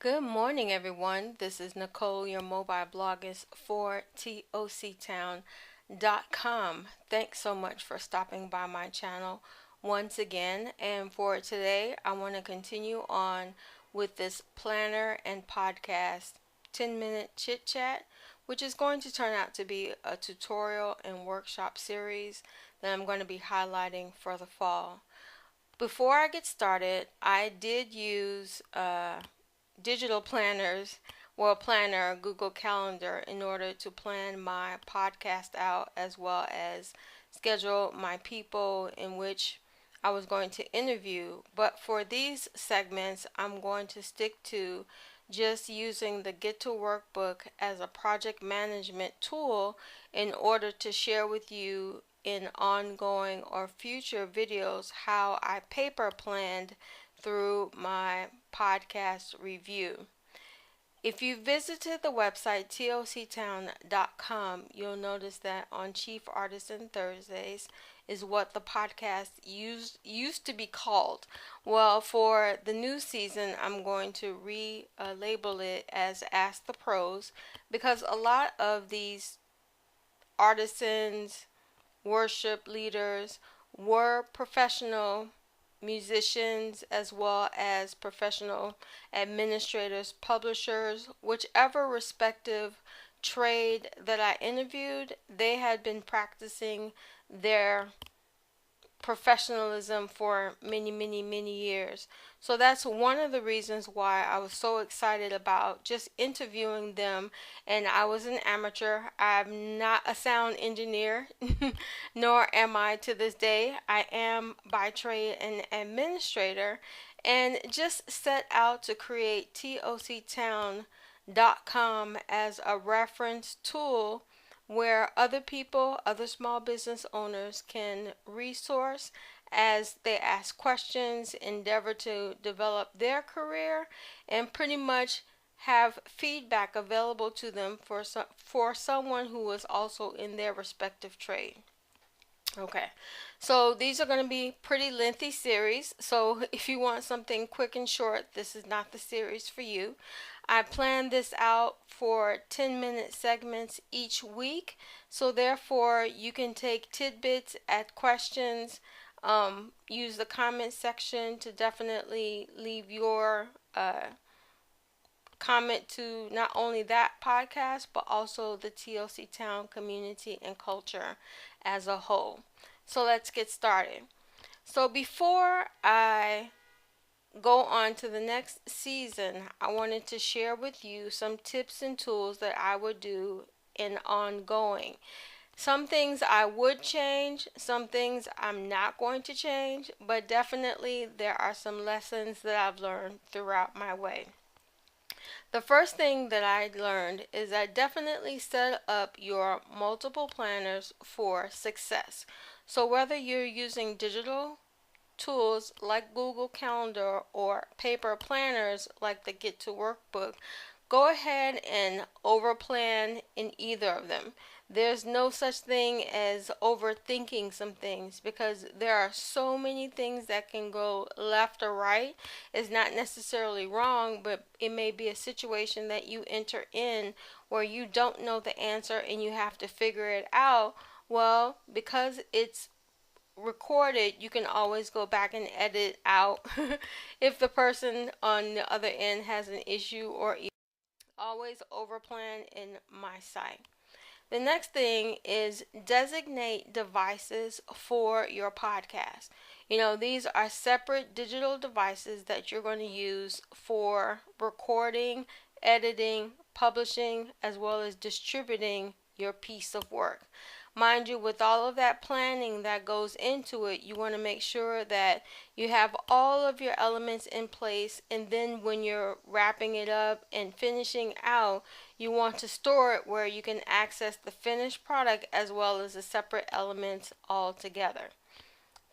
Good morning, everyone. This is Nicole, your mobile bloggist for TOCtown.com. Thanks so much for stopping by my channel once again. And for today, I want to continue on with this planner and podcast 10-minute chit chat, which is going to turn out to be a tutorial and workshop series that I'm going to be highlighting for the fall. Before I get started, I did use digital planners, well, planner, Google Calendar, in order to plan my podcast out as well as schedule my people in which I was going to interview. But for these segments, I'm going to stick to just using the Get to Workbook as a project management tool in order to share with you in ongoing or future videos how I paper planned through my podcast review. If you visited the website TOCtown.com, you'll notice that on Chief Artisan Thursdays is what the podcast used to be called. Well, for the new season, I'm going to relabel it as Ask the Pros, because a lot of these artisans, worship leaders were professional musicians as well as professional administrators, publishers, whichever respective trade that I interviewed, they had been practicing their professionalism for many years. So that's one of the reasons why I was so excited about just interviewing them. And I was an amateur. I'm not a sound engineer, nor am I to this day. I am by trade an administrator, and just set out to create TOCtown.com as a reference tool where other people, other small business owners can resource as they ask questions, endeavor to develop their career, and pretty much have feedback available to them for someone who is also in their respective trade. Okay, so these are going to be pretty lengthy series. So if you want something quick and short, this is not the series for you. I planned this out for 10-minute segments each week. So therefore, you can take tidbits at questions. Use the comment section to definitely leave your comment to not only that podcast, but also the TLC Town community and culture as a whole. So let's get started. So before I go on to the next season, I wanted to share with you some tips and tools that I would do in ongoing. Some things I would change, some things I'm not going to change, but definitely there are some lessons that I've learned throughout my way. The first thing that I learned is that definitely set up your multiple planners for success. So whether you're using digital tools like Google Calendar or paper planners like the Get to Workbook, go ahead and overplan in either of them. There's no such thing as overthinking some things, because there are so many things that can go left or right. It's not necessarily wrong, but it may be a situation that you enter in where you don't know the answer and you have to figure it out. Well, because it's recorded, you can always go back and edit out if the person on the other end has an issue, or always overplan in my site. The next thing is designate devices for your podcast. These are separate digital devices that you're going to use for recording, editing, publishing, as well as distributing your piece of work. Mind you, with all of that planning that goes into it, you want to make sure that you have all of your elements in place, and then when you're wrapping it up and finishing out, you want to store it where you can access the finished product as well as the separate elements all together.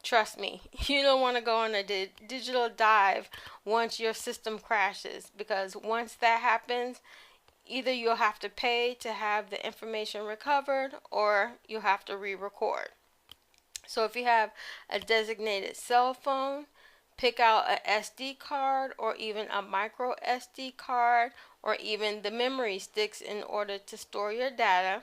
Trust me, you don't want to go on a digital dive once your system crashes, because once that happens, either you'll have to pay to have the information recovered, or you'll have to re-record. So if you have a designated cell phone, Pick out a SD card or even a micro SD card or even the memory sticks in order to store your data.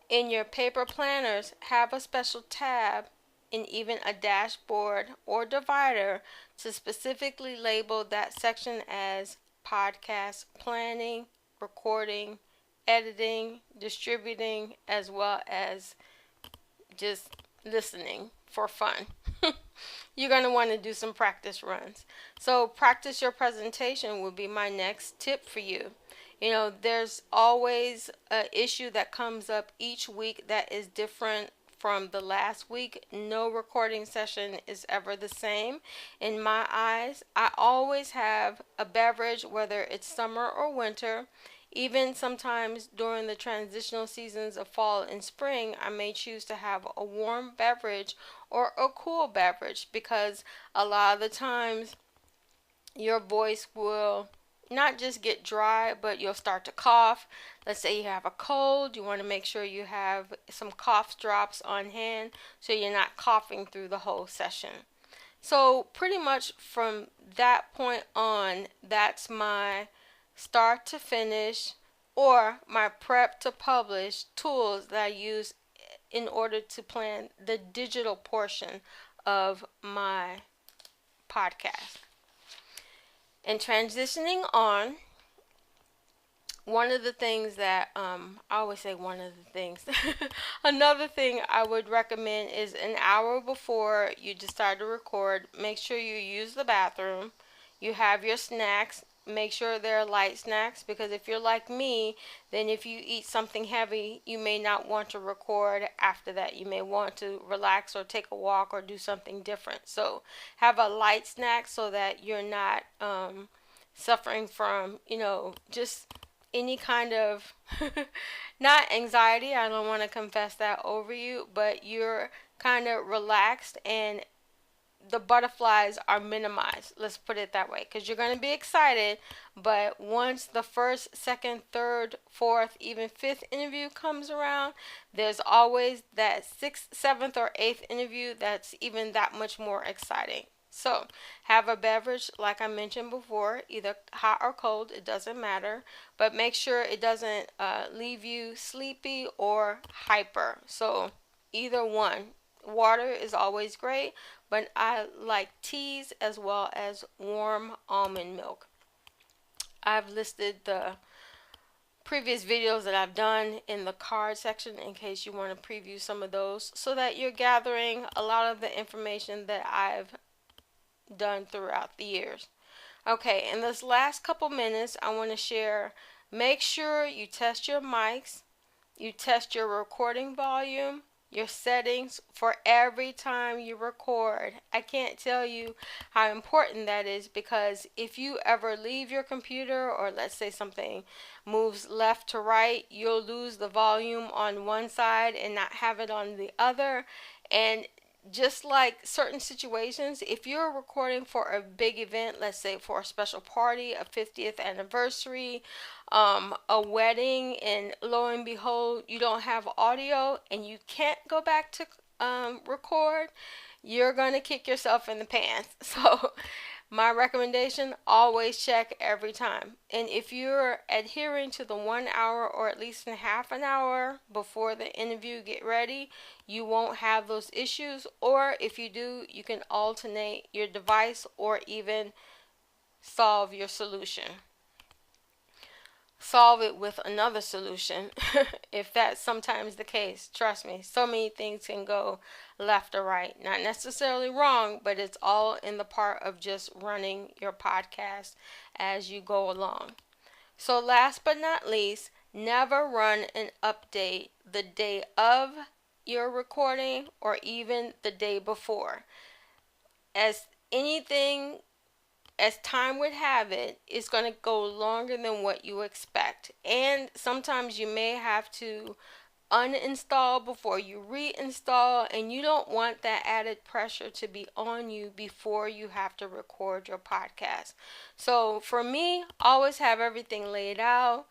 In your paper planners, have a special tab and even a dashboard or divider to specifically label that section as podcast planning, recording, editing, distributing, as well as just listening for fun. You're going to want to do some practice runs. So, practice your presentation will be my next tip for you. There's always an issue that comes up each week that is different from the last week. No recording session is ever the same. In my eyes, I always have a beverage, whether it's summer or winter. Even sometimes during the transitional seasons of fall and spring, I may choose to have a warm beverage or a cool beverage because a lot of the times your voice will not just get dry, but you'll start to cough. Let's say you have a cold, you want to make sure you have some cough drops on hand so you're not coughing through the whole session. So pretty much from that point on, that's my start to finish or my prep to publish tools that I use in order to plan the digital portion of my podcast. And transitioning on, one of the things that I always say one of the things another thing I would recommend is an hour before you decide to record, make sure you use the bathroom, you have your snacks. Make sure they're light snacks because if you're like me, then if you eat something heavy, you may not want to record after that. You may want to relax or take a walk or do something different. So have a light snack so that you're not suffering from, just any kind of not anxiety. I don't want to confess that over you, but you're kind of relaxed and the butterflies are minimized. Let's put it that way, because you're going to be excited, but once the first, second, third, fourth, even fifth interview comes around, there's always that sixth, seventh, or eighth interview that's even that much more exciting. So have a beverage, like I mentioned before, either hot or cold, it doesn't matter, but make sure it doesn't leave you sleepy or hyper. So either one. Water is always great, but I like teas as well as warm almond milk. I've listed the previous videos that I've done in the card section in case you want to preview some of those so that you're gathering a lot of the information that I've done throughout the years. Okay, in this last couple minutes, I want to share, make sure you test your mics, you test your recording volume, your settings for every time you record. I can't tell you how important that is because if you ever leave your computer or let's say something moves left to right, you'll lose the volume on one side and not have it on the other. And just like certain situations, if you're recording for a big event, let's say for a special party, a 50th anniversary, a wedding, and lo and behold, you don't have audio and you can't go back to record, you're going to kick yourself in the pants. So my recommendation, always check every time. And if you're adhering to the 1 hour or at least in half an hour before the interview, get ready, you won't have those issues. Or if you do, you can alternate your device or even solve your solution. Solve it with another solution if that's sometimes the case. Trust me, so many things can go left or right. Not necessarily wrong, but it's all in the part of just running your podcast as you go along. So last but not least, never run an update the day of your recording or even the day before. As time would have it, it's going to go longer than what you expect. And sometimes you may have to uninstall before you reinstall, and you don't want that added pressure to be on you before you have to record your podcast. So for me, always have everything laid out,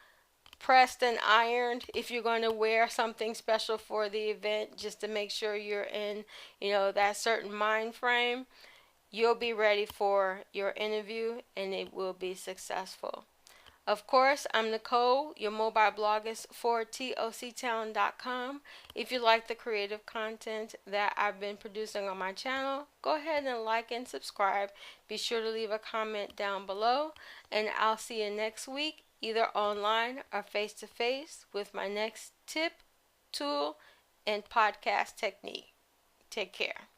pressed and ironed if you're going to wear something special for the event, just to make sure you're in, that certain mind frame. you'll be ready for your interview and it will be successful. Of course, I'm Nicole, your mobile bloggist for TOCtown.com. If you like the creative content that I've been producing on my channel, go ahead and like and subscribe. Be sure to leave a comment down below, and I'll see you next week, either online or face to face, with my next tip, tool, and podcast technique. Take care.